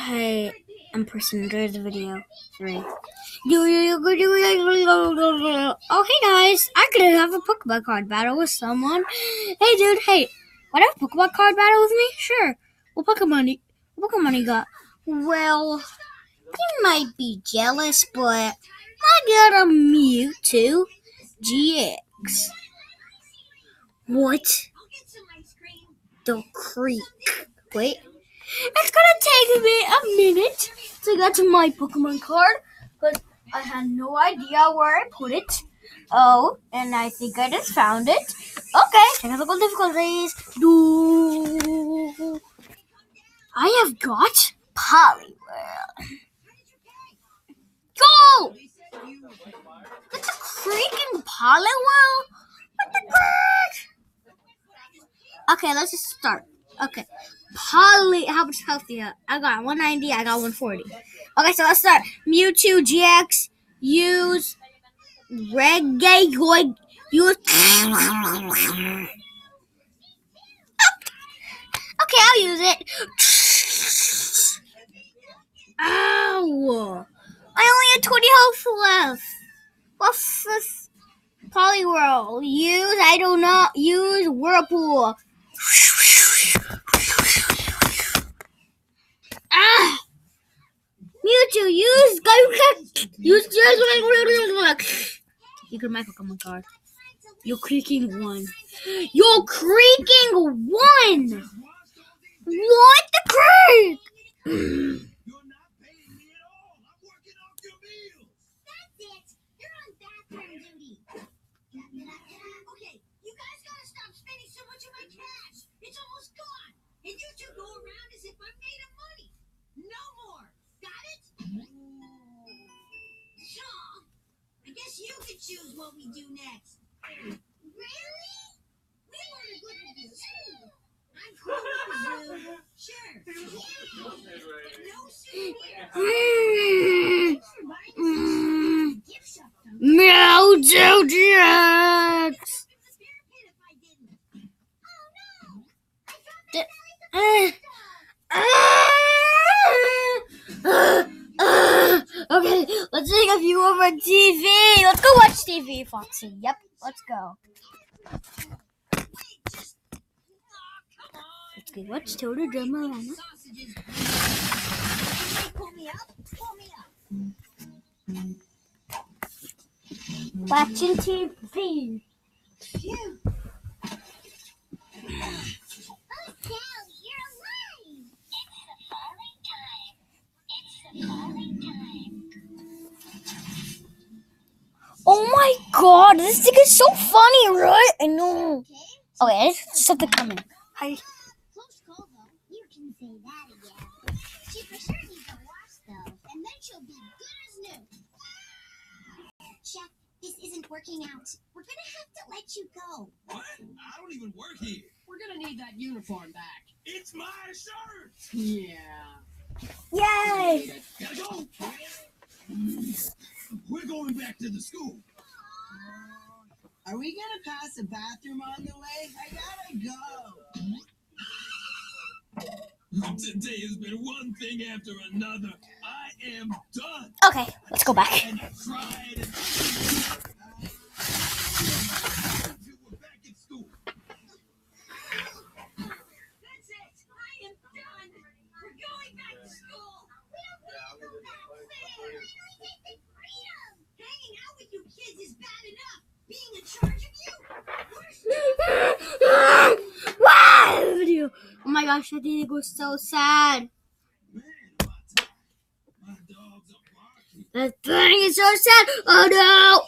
Hey, I'm pressing enjoy the video. 3. Oh, hey guys, I could have a Pokemon card battle with someone. Hey dude, hey, want to have a Pokemon card battle with me? Sure. What Pokemon you got? Well, you might be jealous, but I got a Mewtwo GX. What? The creek. Wait. It's gonna take me a minute to get to my Pokemon card, because I had no idea where I put it. Oh, and I think I just found it. Okay, technical difficulties. I have got Poliwhirl. Go! It's a freaking Poliwhirl? What the frick? Okay, let's just start. Okay. How much health do you have? I got 190, I got 140. Okay, so let's start. Mewtwo GX, use Reggae, use... Okay, I'll use it. Ow! I only had 20 health left. What's this? Poliwhirl, use Whirlpool. Mewtwo, use you can my Pokemon card. You're creaking one. What the creek? You're not paying me at all. I'm working off your meals. That's it. You're on backround duty. Okay, you guys gotta stop spending so much of my cash. It's almost gone. And you two go around as if I'm made of money. No more. Got it? Shaw, I guess you could choose what we do next. Really? We want to go to the zoo. I'm cool with the zoo. Sure. But no souvenirs. Mewtwo GX. Okay, let's take a view of our TV. Let's go watch TV, Foxy. Yep, let's go. Let's go watch Total Drama. Pull me up. Watching TV. Phew. Oh, Sal, you're alive. It's the falling time. Oh my god, this thing is so funny, right? I know. Okay, there's something coming. Hi. Close call, though. You can say that again. She for sure needs a wash, though, and then she'll be good as new. Chef, this isn't working out. We're gonna have to let you go. What? I don't even work here. We're gonna need that uniform back. It's my shirt. Yeah. Yay! Gotta go. We're going back to the school. Are we gonna pass a bathroom on the way? I gotta go. Today has been one thing after another. I am done. Okay, let's go back. And cried and we're back at school. That's it. I am done. We're going back to school. We don't need to go back there. Finally get the freedom. Hanging out with you kids is bad enough. Being in charge of you? Wow! Video. Oh my gosh, I think it was so sad. Man, my dogs are barking. That thing is so sad. Oh no!